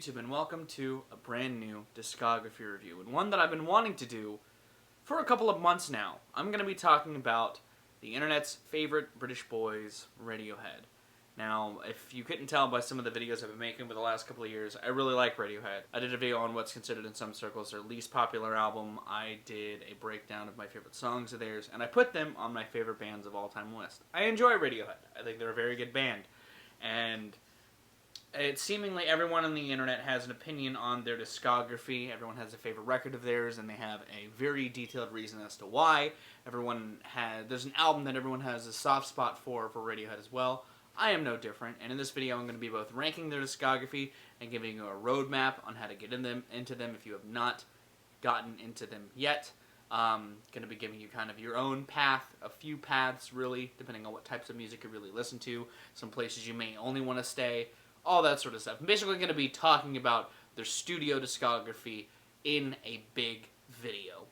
YouTube, and welcome to a brand new discography review, and one that I've been wanting to do for a couple of months now. I'm going to be talking about the internet's favorite British boys, Radiohead. Now, if you couldn't tell by some of the videos I've been making over the last couple of years, I really like Radiohead. I did a video on what's considered in some circles their least popular album. I did a breakdown of my favorite songs of theirs, and I put them on my favorite bands of all time list. I enjoy Radiohead. I think they're a very good band. And it's seemingly everyone on the internet has an opinion on their discography. Everyone has a favorite record of theirs, and they have a very detailed reason as to why. There's an album that everyone has a soft spot for Radiohead as well. I am no different, and in this video I'm going to be both ranking their discography and giving you a roadmap on how to get into them if you have not gotten into them yet. Going to be giving you kind of your own path, a few paths really, depending on what types of music you really listen to, some places you may only want to stay, all that sort of stuff. I'm basically going to be talking about their studio discography in a big video.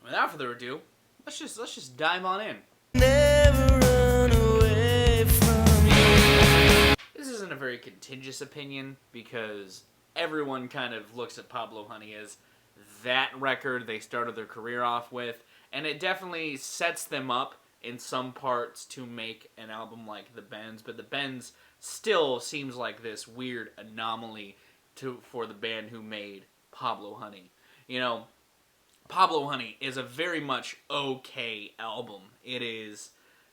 Without further ado, let's just dive on in. Never run away from you. This isn't a very contentious opinion because everyone kind of looks at Pablo Honey as that record they started their career off with, and it definitely sets them up in some parts to make an album like The Bends, but The Bends still seems like this weird anomaly for the band who made Pablo Honey. You know, Pablo Honey is a very much okay album. It is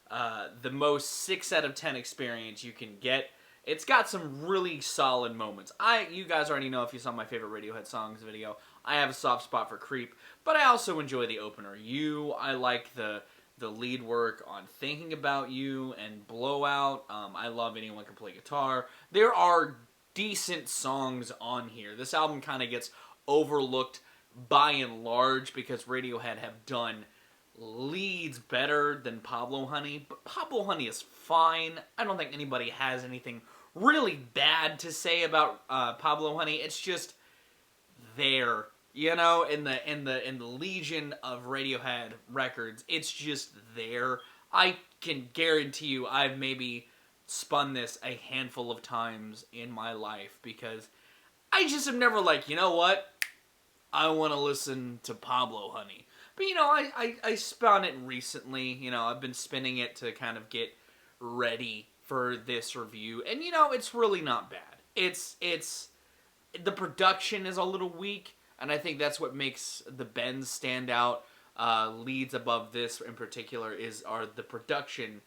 the most 6 out of 10 experience you can get. It's got some really solid moments. You guys already know, if you saw my favorite Radiohead songs video, I have a soft spot for Creep, but I also enjoy the opener, You. I like the lead work on Thinking About You and Blowout. I love Anyone Can Play Guitar. There are decent songs on here. This album kind of gets overlooked by and large because Radiohead have done leads better than Pablo Honey, but Pablo Honey is fine. I don't think anybody has anything really bad to say about Pablo Honey. It's just there. You know, in the legion of Radiohead records, it's just there. I can guarantee you I've maybe spun this a handful of times in my life because I just am never like, you know what? I want to listen to Pablo Honey. But, you know, I spun it recently. You know, I've been spinning it to kind of get ready for this review. And, you know, it's really not bad. The production is a little weak. And I think that's what makes The Bends stand out. Leads above this in particular are the production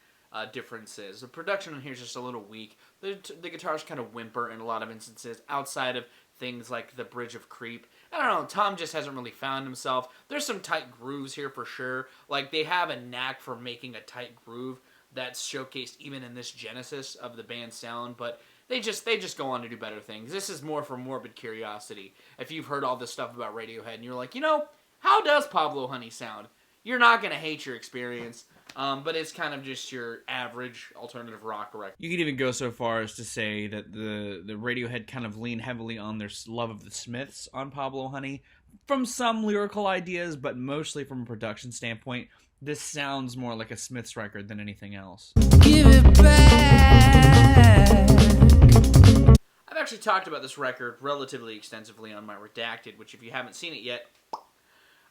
differences. The production in here is just a little weak. The guitars kind of whimper in a lot of instances outside of things like the bridge of Creep. I don't know, Tom just hasn't really found himself. There's some tight grooves here for sure. Like, they have a knack for making a tight groove that's showcased even in this genesis of the band's sound, but they just go on to do better things. This is more for morbid curiosity. If you've heard all this stuff about Radiohead and you're like, you know, how does Pablo Honey sound? You're not going to hate your experience, but it's kind of just your average alternative rock record. You could even go so far as to say that the Radiohead kind of lean heavily on their love of the Smiths on Pablo Honey, from some lyrical ideas, but mostly from a production standpoint. This sounds more like a Smiths record than anything else. Give it back. I've actually talked about this record relatively extensively on my Redacted, which if you haven't seen it yet,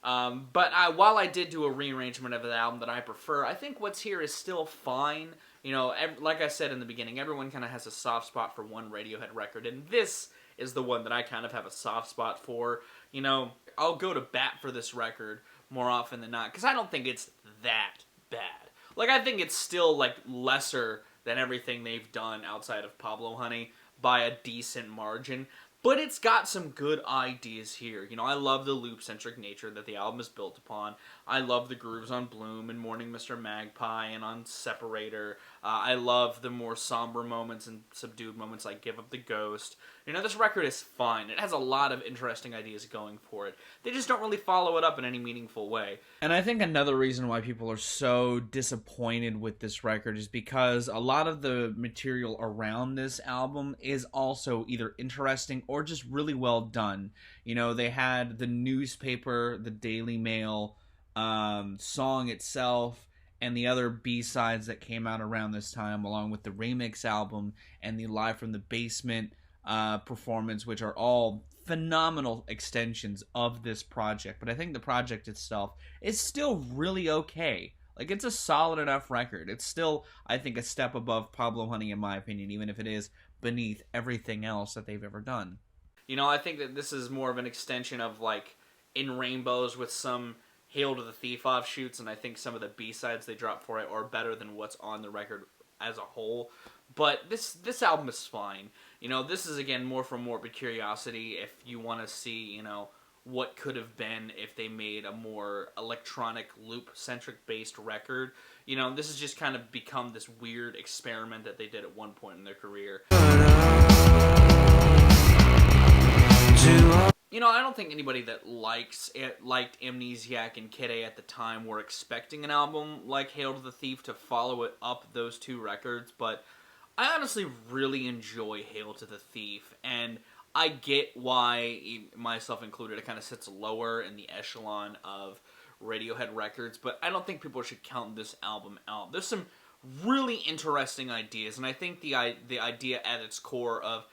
while I did do a rearrangement of the album that I prefer, I think what's here is still fine. You know, like I said in the beginning, everyone kind of has a soft spot for one Radiohead record, and this is the one that I kind of have a soft spot for. You know, I'll go to bat for this record more often than not, because I don't think it's that bad. Like, I think it's still, like, lesser than everything they've done outside of Pablo Honey by a decent margin, but it's got some good ideas here. You know, I love the loop-centric nature that the album is built upon. I love the grooves on Bloom and Morning Mr. Magpie and on Separator. I love the more somber moments and subdued moments like Give Up the Ghost. You know, this record is fine. It has a lot of interesting ideas going for it. They just don't really follow it up in any meaningful way. And I think another reason why people are so disappointed with this record is because a lot of the material around this album is also either interesting or just really well done. You know, they had the newspaper, the Daily Mail, song itself, and the other B-sides that came out around this time, along with the remix album and the Live from the Basement Performance, which are all phenomenal extensions of this project. But I think the project itself is still really okay. Like, it's a solid enough record. It's still, I think, a step above Pablo Honey, in my opinion, even if it is beneath everything else that they've ever done. You know, I think that this is more of an extension of, like, In Rainbows with some Hail to the Thief offshoots, and I think some of the B-sides they dropped for it are better than what's on the record as a whole. But this album is fine. You know, this is, again, more for morbid curiosity if you want to see, you know, what could have been if they made a more electronic loop-centric based record. You know, this has just kind of become this weird experiment that they did at one point in their career. You know, I don't think anybody that liked Amnesiac and Kid A at the time were expecting an album like Hail to the Thief to follow it up those two records, but I honestly really enjoy Hail to the Thief, and I get why, myself included, it kind of sits lower in the echelon of Radiohead records, but I don't think people should count this album out. There's some really interesting ideas, and I think the idea at its core of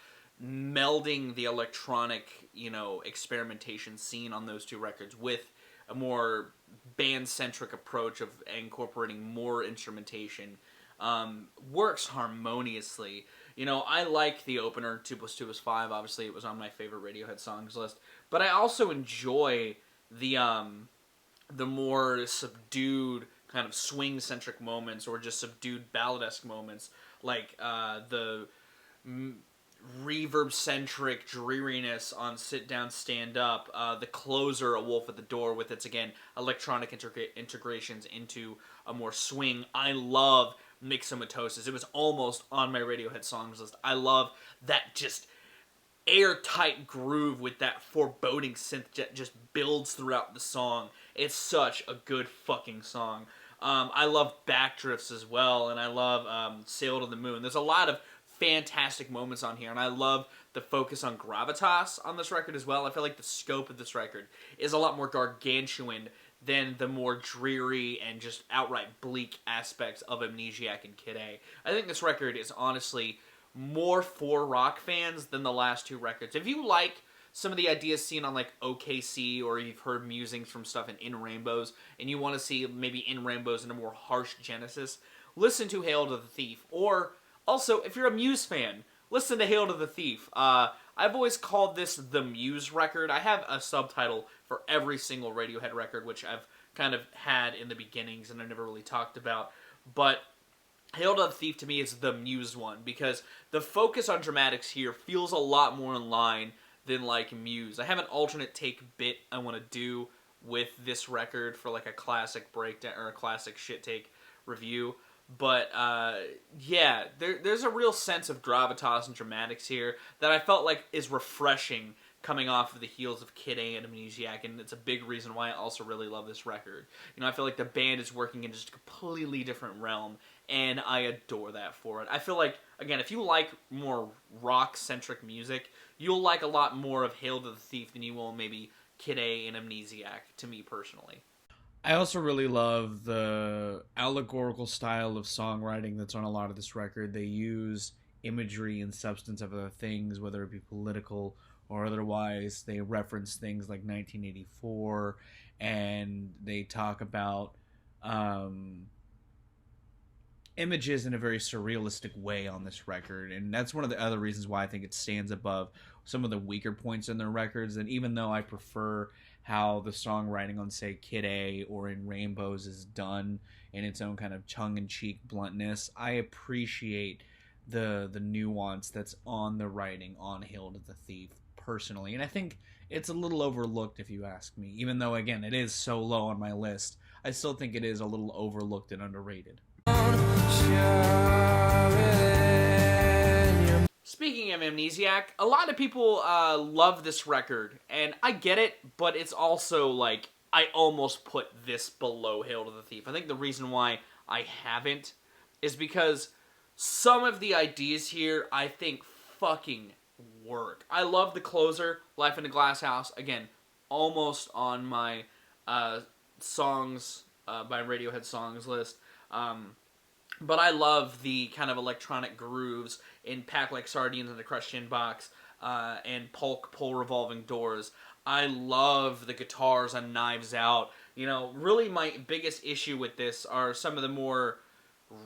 melding the electronic, you know, experimentation scene on those two records with a more band-centric approach of incorporating more instrumentation works harmoniously. You know, I like the opener, 2 + 2 = 5. Obviously, it was on my favorite Radiohead songs list. But I also enjoy the more subdued kind of swing-centric moments, or just subdued ballad-esque moments, like the reverb-centric dreariness on Sit Down, Stand Up, the closer, A Wolf at the Door, with its, again, electronic integrations into a more swing. I love Mixomatosis. It was almost on my Radiohead songs list. I love that just airtight groove with that foreboding synth that just builds throughout the song. It's such a good fucking song. I love Backdrifts as well, and I love Sail to the Moon. There's a lot of fantastic moments on here, and I love the focus on gravitas on this record as well. I feel like the scope of this record is a lot more gargantuan than the more dreary and just outright bleak aspects of Amnesiac and Kid A. I think this record is honestly more for rock fans than the last two records. If you like some of the ideas seen on, like, OKC, or you've heard musings from stuff in Rainbows, and you want to see maybe In Rainbows in a more harsh genesis, listen to Hail to the Thief. Or also, if you're a Muse fan, listen to Hail to the Thief. I've always called this the Muse record. I have a subtitle for every single Radiohead record, which I've kind of had in the beginnings and I never really talked about. But Hail to the Thief to me is the Muse one, because the focus on dramatics here feels a lot more in line than, like, Muse. I have an alternate take bit I want to do with this record for, like, a classic breakdown or a classic shit take review. But, yeah, there's a real sense of gravitas and dramatics here that I felt like is refreshing coming off of the heels of Kid A and Amnesiac, and it's a big reason why I also really love this record. You know, I feel like the band is working in just a completely different realm, and I adore that for it. I feel like, again, if you like more rock-centric music, you'll like a lot more of Hail to the Thief than you will maybe Kid A and Amnesiac, to me personally. I also really love the allegorical style of songwriting that's on a lot of this record. They use imagery and substance of other things, whether it be political or otherwise. They reference things like 1984, and they talk about images in a very surrealistic way on this record, and that's one of the other reasons why I think it stands above some of the weaker points in their records. And even though I prefer how the songwriting on, say, Kid A or In Rainbows is done in its own kind of tongue-in-cheek bluntness, I appreciate the nuance that's on the writing on Hail to the Thief personally, and I think it's a little overlooked if you ask me. Even though, again, it is so low on my list, I still think it is a little overlooked and underrated. Speaking of Amnesiac, a lot of people love this record, and I get it, but it's also, like, I almost put this below Hail to the Thief. I think the reason why I haven't is because some of the ideas here, I think, fucking work. I love the closer, Life in a Glass House. Again, almost on my songs, by Radiohead songs list. But I love the kind of electronic grooves in Pack Like Sardines and the Crushed Tin Box, and Polk Pull Revolving Doors. I love the guitars on Knives Out. You know, really my biggest issue with this are some of the more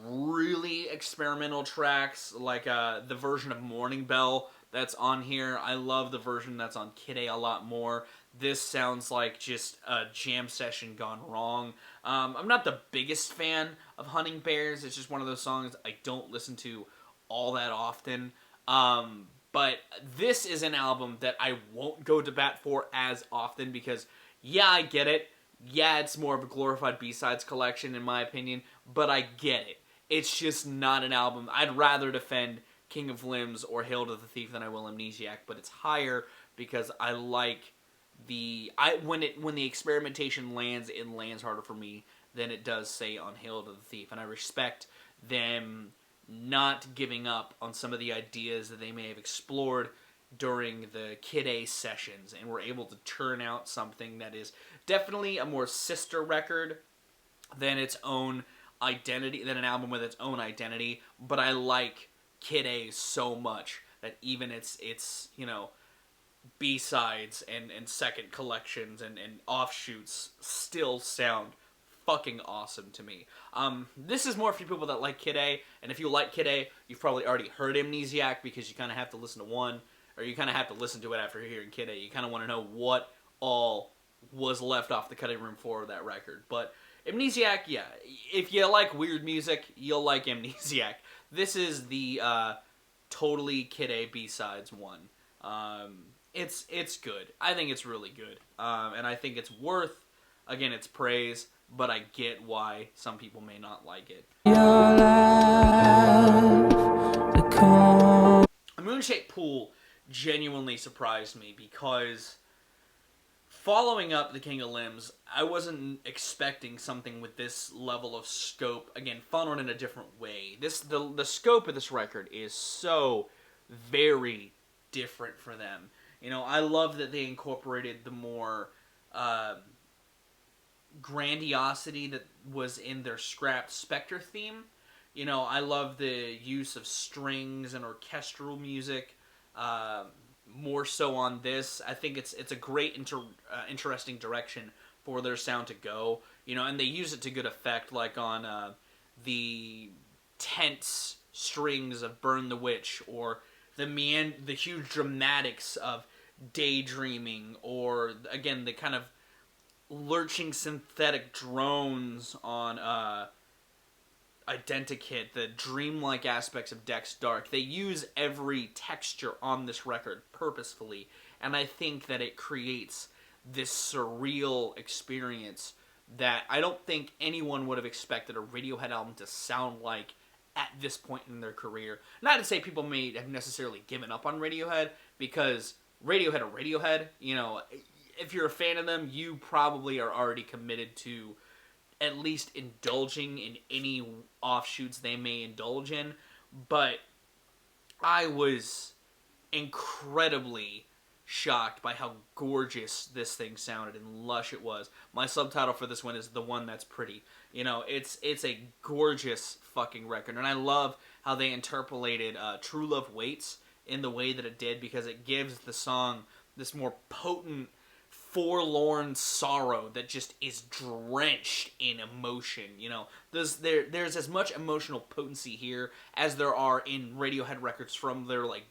really experimental tracks, like the version of Morning Bell that's on here. I love the version that's on Kid A lot more. This sounds like just a jam session gone wrong. I'm not the biggest fan of Hunting Bears. It's just one of those songs I don't listen to all that often. But this is an album that I won't go to bat for as often because, yeah, I get it. Yeah, it's more of a glorified B-sides collection in my opinion, but I get it. It's just not an album. I'd rather defend King of Limbs or Hail to the Thief than I will Amnesiac, but it's higher because I like when the experimentation lands, it lands harder for me than it does, say, on Hail to the Thief, and I respect them not giving up on some of the ideas that they may have explored during the Kid A sessions, and were able to turn out something that is definitely a more sister record than its own identity, than an album with its own identity. But I like Kid A so much that even its you know, B-sides and second collections and offshoots still sound fucking awesome to me. This is more for people that like Kid A, and if you like Kid A, you've probably already heard Amnesiac because you kind of have to listen to one, or you kind of have to listen to it after hearing Kid A. You kind of want to know what all was left off the cutting room floor of that record. But Amnesiac, yeah, if you like weird music, you'll like Amnesiac. This is the totally Kid A B-sides one. It's good. I think it's really good. And I think it's worth, again, its praise, but I get why some people may not like it. A Moon-Shaped Pool genuinely surprised me because following up The King of Limbs, I wasn't expecting something with this level of scope. Again, funneled in a different way. The scope of this record is so very different for them. You know, I love that they incorporated the more grandiosity that was in their scrapped Spectre theme. You know, I love the use of strings and orchestral music, more so on this. I think it's a great interesting direction for their sound to go. You know, and they use it to good effect, like on the tense strings of Burn the Witch, or the huge dramatics of Daydreaming, or again the kind of lurching synthetic drones on Identikit, the dreamlike aspects of Dex Dark. They use every texture on this record purposefully, and I think that it creates this surreal experience that I don't think anyone would have expected a Radiohead album to sound like at this point in their career. Not to say people may have necessarily given up on Radiohead, because Radiohead are Radiohead. You know, if you're a fan of them, you probably are already committed to at least indulging in any offshoots they may indulge in. But I was incredibly shocked by how gorgeous this thing sounded and lush it was. My subtitle for this one is The One That's Pretty. You know, it's a gorgeous fucking record, and I love how they interpolated True Love Waits in the way that it did, because it gives the song this more potent, forlorn sorrow that just is drenched in emotion. You know, there's as much emotional potency here as there are in Radiohead records from their like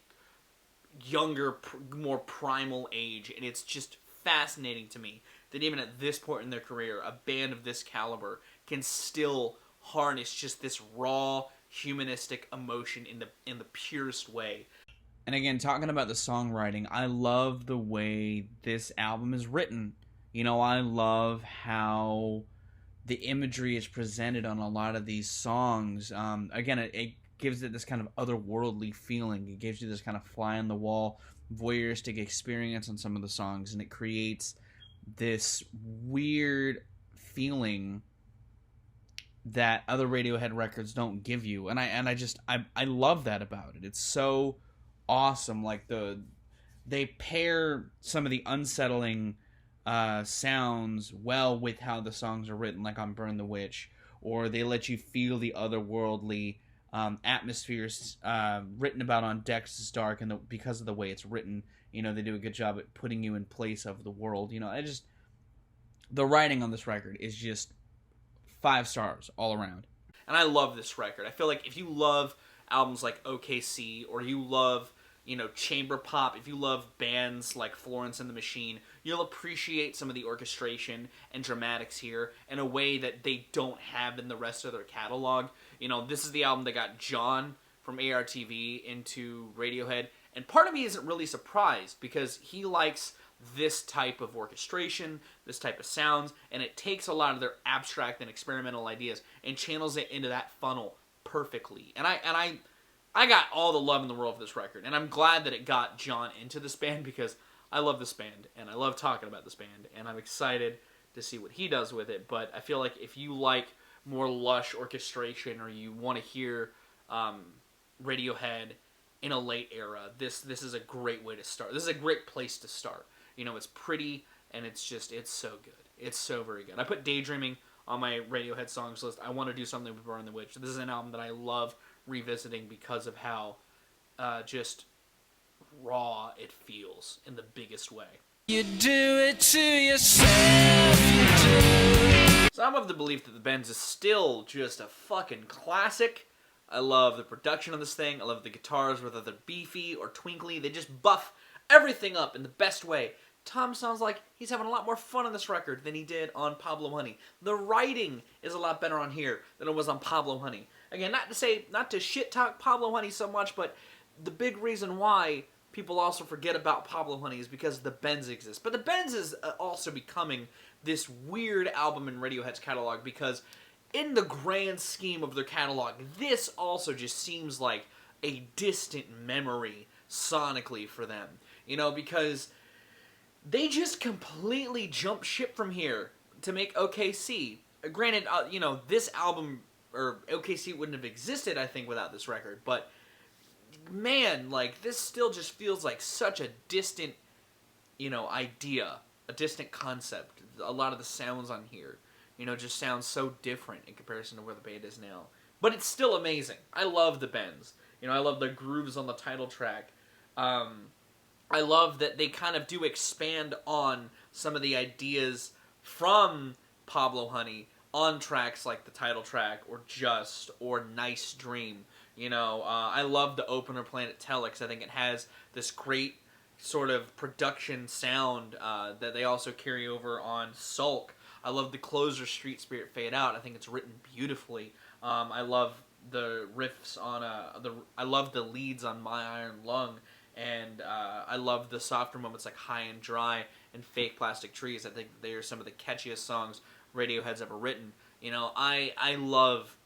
younger, more primal age, and it's just fascinating to me that even at this point in their career, a band of this caliber can still harness just this raw, humanistic emotion in the purest way. And again, talking about the songwriting, I love the way this album is written. You know, I love how the imagery is presented on a lot of these songs. Again, it gives it this kind of otherworldly feeling. It gives you this kind of fly-on-the-wall, voyeuristic experience on some of the songs, and it creates this weird feeling that other Radiohead records don't give you. And I love that about it. It's so awesome. Like they pair some of the unsettling sounds well with how the songs are written, like on Burn the Witch, or they let you feel the otherworldly atmospheres written about on Dex's Dark, and because of the way it's written, they do a good job at putting you in place of the world. The writing on this record is just 5 stars all around. And I love this record. I feel like if you love albums like OKC, or you love, chamber pop, if you love bands like Florence and the Machine, you'll appreciate some of the orchestration and dramatics here in a way that they don't have in the rest of their catalog. This is the album that got John from ARTV into Radiohead, and part of me isn't really surprised because he likes this type of orchestration, this type of sounds, and it takes a lot of their abstract and experimental ideas and channels it into that funnel perfectly. And I got all the love in the world for this record, and I'm glad that it got John into this band because I love this band, and I love talking about this band, and I'm excited to see what he does with it. But I feel like if you like more lush orchestration, or you want to hear Radiohead in a late era, this is a great way to start. This is a great place to start. It's pretty, and it's so good. It's so very good. I put Daydreaming on my Radiohead songs list. I want to do something with Burn the Witch. This is an album that I love revisiting because of how just raw it feels in the biggest way. You do it to yourself, you do. So I'm of the belief that the Benz is still just a fucking classic. I love the production of this thing. I love the guitars, whether they're beefy or twinkly. They just buff everything up in the best way. Tom sounds like he's having a lot more fun on this record than he did on Pablo Honey. The writing is a lot better on here than it was on Pablo Honey. Again, not to shit talk Pablo Honey so much, but the big reason why people also forget about Pablo Honey is because the Benz exists. But the Benz is also becoming this weird album in Radiohead's catalog because in the grand scheme of their catalog, this also just seems like a distant memory sonically for them. Because they just completely jumped ship from here to make OKC. Granted, this album, or OKC wouldn't have existed, I think, without this record, but man, this still just feels like such a distant, idea, a distant concept. A lot of the sounds on here, just sound so different in comparison to where the band is now. But it's still amazing. I love the bends. I love the grooves on the title track. I love that they kind of do expand on some of the ideas from Pablo Honey on tracks like the title track, or Just, or Nice Dream. I love the opener Planet Telex. I think it has this great sort of production sound that they also carry over on Sulk. I love the closer Street Spirit Fade Out. I think it's written beautifully. I love the riffs on I love the leads on My Iron Lung, and I love the softer moments like High and Dry and Fake Plastic Trees. I think they are some of the catchiest songs Radiohead's ever written. I love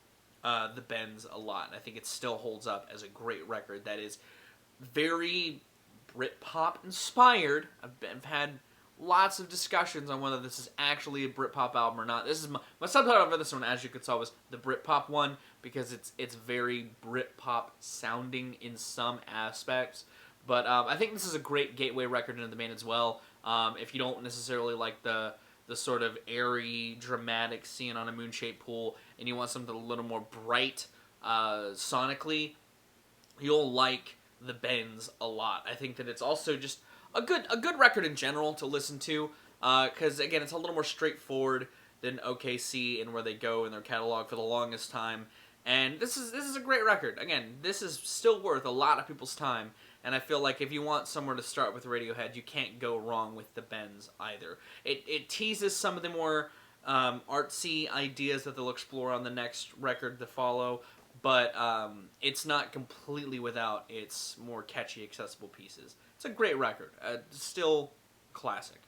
the Benz a lot, and I think it still holds up as a great record that is very Britpop inspired. I've had lots of discussions on whether this is actually a Britpop album or not. This is my subtitle for this one, as you could tell, was the Britpop one, because it's very Britpop sounding in some aspects. But I think this is a great gateway record into the band as well. If you don't necessarily like the sort of airy, dramatic scene on a moon-shaped pool, and you want something a little more bright sonically, you'll like the Benz a lot. I think that it's also just a good record in general to listen to, because again, it's a little more straightforward than OKC and where they go in their catalog for the longest time. And this is a great record. Again, this is still worth a lot of people's time. And I feel like if you want somewhere to start with Radiohead, you can't go wrong with the Benz either. It teases some of the more artsy ideas that they'll explore on the next record to follow, but it's not completely without its more catchy, accessible pieces. It's a great record. Still classic.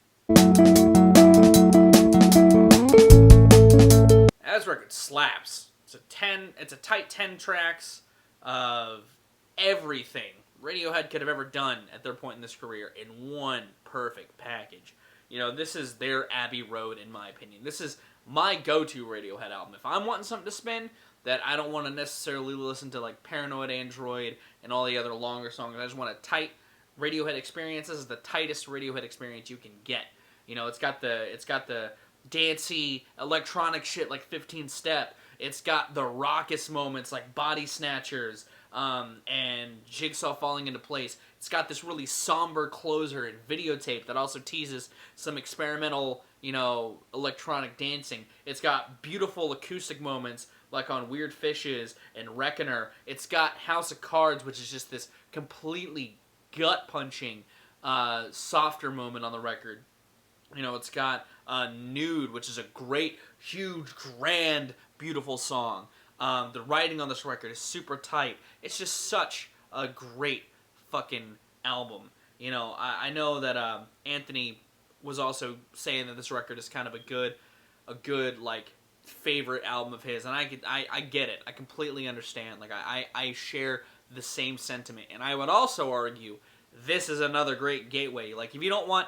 This record slaps. It's a tight 10 tracks of everything Radiohead could have ever done at their point in this career in one perfect package. This is their Abbey Road, in my opinion. This is my go-to Radiohead album. If I'm wanting something to spin that I don't want to necessarily listen to, like Paranoid Android and all the other longer songs, I just want a tight Radiohead experience. This is the tightest Radiohead experience you can get. It's got the dancey electronic shit like 15 Step. It's got the raucous moments like Body Snatchers and Jigsaw falling into place. It's got this really somber closer and videotape that also teases some experimental, electronic dancing. It's got beautiful acoustic moments like on Weird Fishes and Reckoner. It's got House of Cards, which is just this completely gut-punching, softer moment on the record. It's got Nude, which is a great, huge, grand, beautiful song. The writing on this record is super tight. It's just such a great fucking album. I know that Anthony was also saying that this record is kind of a good like favorite album of his, and I get it. I completely understand. Like I share the same sentiment, and I would also argue this is another great gateway. Like if you don't want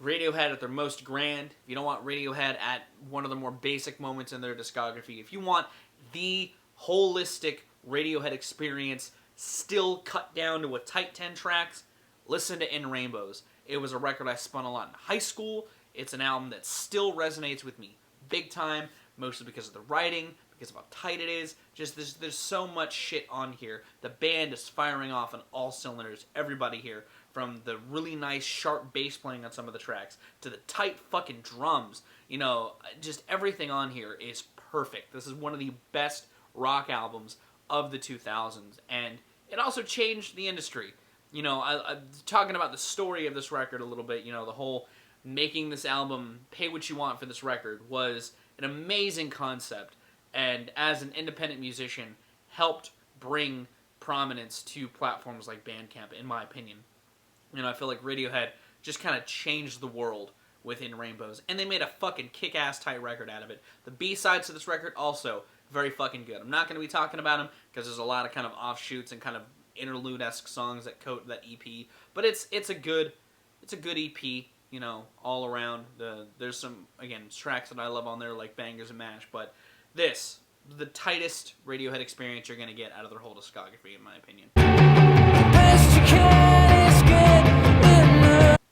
Radiohead at their most grand, if you don't want Radiohead at one of the more basic moments in their discography, if you want the holistic Radiohead experience still cut down to a tight 10 tracks, listen to In Rainbows. It was a record I spun a lot in high school. It's an album that still resonates with me big time, mostly because of the writing, because of how tight it is. Just there's so much shit on here. The band is firing off on all cylinders. Everybody here, from the really nice sharp bass playing on some of the tracks to the tight fucking drums. Just everything on here is perfect. This is one of the best rock albums of the 2000s, and it also changed the industry. I'm talking about the story of this record a little bit. The whole making this album, pay what you want for this record, was an amazing concept, and as an independent musician, helped bring prominence to platforms like Bandcamp, in my opinion. I feel like Radiohead just kind of changed the world within Rainbows, and they made a fucking kick-ass tight record out of it. The B-sides to this record also very fucking good. I'm not going to be talking about them because there's a lot of kind of offshoots and kind of interlude-esque songs that coat that EP, but it's a good EP, all around. There's some, again, tracks that I love on there like Bangers and Mash, but this, the tightest Radiohead experience you're going to get out of their whole discography, in my opinion.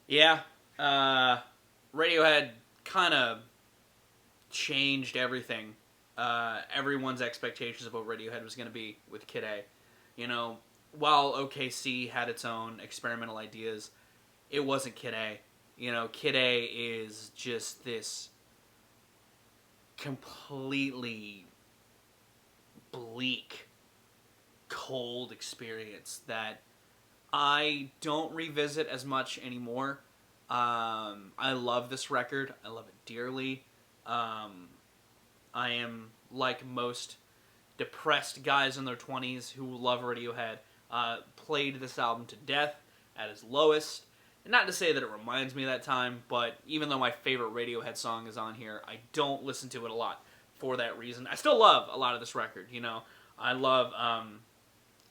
Yeah, Radiohead kind of changed everything. Everyone's expectations of what Radiohead was going to be with Kid A. While OKC had its own experimental ideas, it wasn't Kid A. Kid A is just this completely bleak, cold experience that I don't revisit as much anymore. I love this record. I love it dearly. I am like most depressed guys in their 20s who love Radiohead. Played this album to death at its lowest. And not to say that it reminds me of that time, but even though my favorite Radiohead song is on here, I don't listen to it a lot for that reason. I still love a lot of this record, I love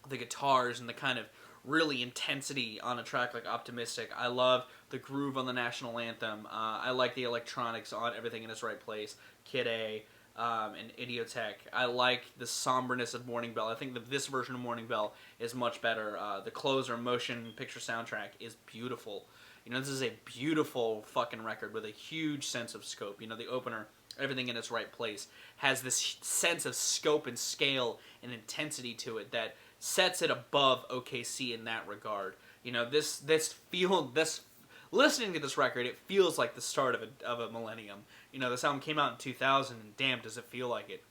the guitars and the kind of really intensity on a track like Optimistic. I love the groove on the national anthem. I like the electronics on Everything in Its Right Place, Kid A, and Idiotech. I like the somberness of Morning Bell. I think that this version of Morning Bell is much better. The closer motion picture soundtrack is beautiful. This is a beautiful fucking record with a huge sense of scope. The opener, Everything in Its Right Place, has this sense of scope and scale and intensity to it that sets it above OKC in that regard. Listening to this record, it feels like the start of a millennium. This album came out in 2000, and damn, does it feel like it.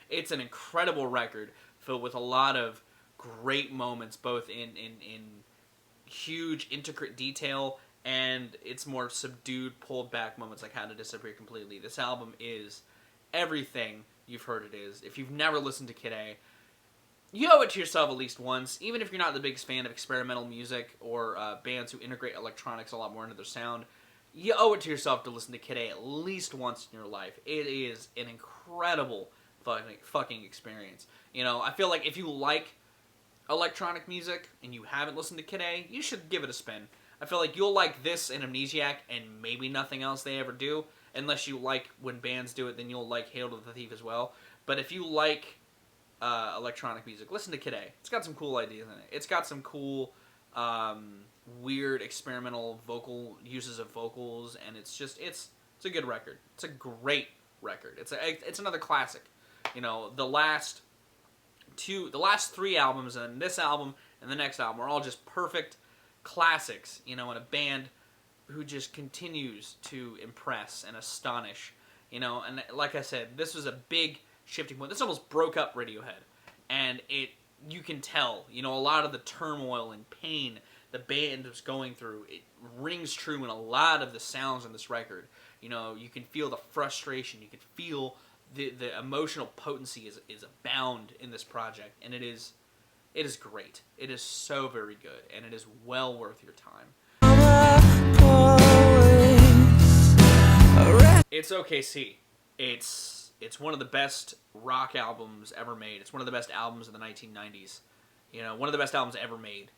It's an incredible record filled with a lot of great moments, both in huge, intricate detail and its more subdued, pulled back moments like How to Disappear Completely. This album is everything you've heard it is. If you've never listened to Kid A, you owe it to yourself at least once, even if you're not the biggest fan of experimental music or bands who integrate electronics a lot more into their sound. You owe it to yourself to listen to Kid A at least once in your life. It is an incredible fucking experience. I feel like if you like electronic music and you haven't listened to Kid A, you should give it a spin. I feel like you'll like this and Amnesiac and maybe nothing else they ever do. Unless you like when bands do it, then you'll like Hail to the Thief as well. But if you like electronic music, listen to Kid A. It's got some cool ideas in it. It's got some cool, weird experimental vocal uses of vocals, and it's a good record. It's a great record. It's another classic. You know, the last three albums and this album and the next album are all just perfect classics, you know, and a band who just continues to impress and astonish, you know, and like I said, this was a big shifting point. This almost broke up Radiohead, and you can tell, you know, a lot of the turmoil and pain the band was going through, it rings true in a lot of the sounds on this record. You know, you can feel the frustration, you can feel the emotional potency is abound in this project, and it is great. It is so very good, and it is well worth your time. It's OKC. It's one of the best rock albums ever made. It's one of the best albums of the 1990s. You know, one of the best albums ever made.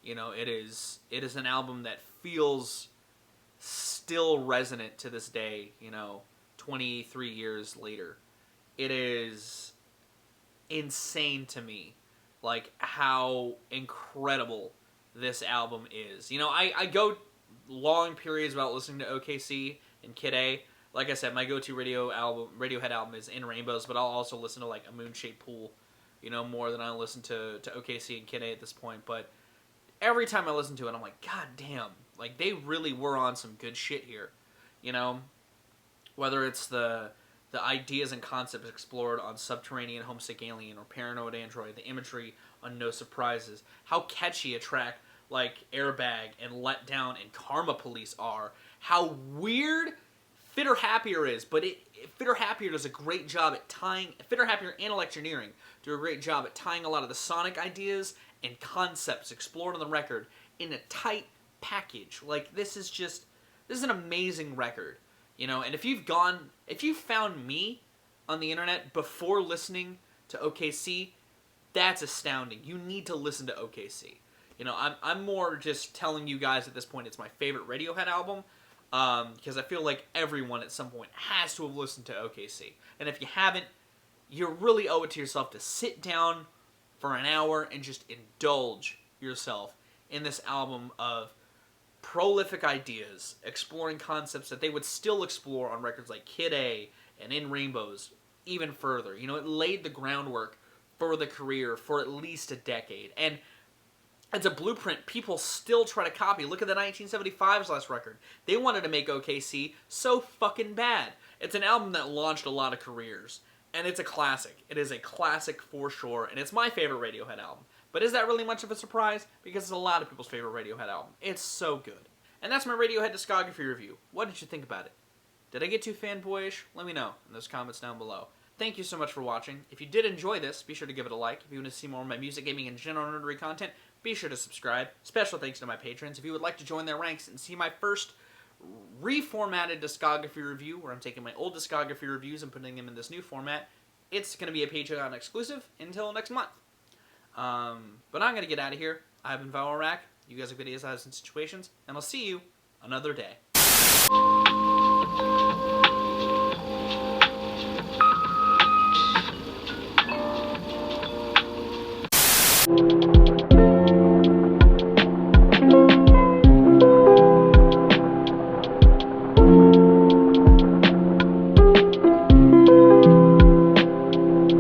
You know, it is an album that feels still resonant to this day, you know, 23 years later. It is insane to me, like, how incredible this album is. You know, I go long periods without listening to OKC and Kid A. Like I said, my go-to Radiohead album is In Rainbows, but I'll also listen to, like, A Moon-Shaped Pool, you know, more than I listen to OKC and Kid A at this point. But every time I listen to it, I'm like, God damn, like, they really were on some good shit here, you know? Whether it's the ideas and concepts explored on Subterranean Homesick Alien or Paranoid Android, the imagery on No Surprises, how catchy a track like Airbag and Let Down and Karma Police are, how weird Fitter Happier is, but Fitter Happier does a great job at tying, Fitter Happier and Electioneering do a great job at tying a lot of the sonic ideas and concepts explored on the record in a tight package. Like, this is an amazing record, you know, and if you found me on the internet before listening to OKC, that's astounding. You need to listen to OKC. You know, I'm more just telling you guys at this point it's my favorite Radiohead album, because I feel like everyone at some point has to have listened to OKC. And if you haven't, you really owe it to yourself to sit down for an hour and just indulge yourself in this album of prolific ideas, exploring concepts that they would still explore on records like Kid A and In Rainbows even further. You know, it laid the groundwork for the career for at least a decade. And it's a blueprint people still try to copy. Look at the 1975's last record. They wanted to make OKC so fucking bad. It's an album that launched a lot of careers. And it's a classic. It is a classic for sure. And it's my favorite Radiohead album. But is that really much of a surprise? Because it's a lot of people's favorite Radiohead album. It's so good. And that's my Radiohead discography review. What did you think about it? Did I get too fanboyish? Let me know in those comments down below. Thank you so much for watching. If you did enjoy this, be sure to give it a like. If you want to see more of my music, gaming, and general nerdery content, be sure to subscribe. Special thanks to my patrons. If you would like to join their ranks and see my first reformatted discography review, where I'm taking my old discography reviews and putting them in this new format, it's going to be a Patreon exclusive until next month. But I'm going to get out of here. I've been Valrack. You guys have good ideas, and situations, and I'll see you another day.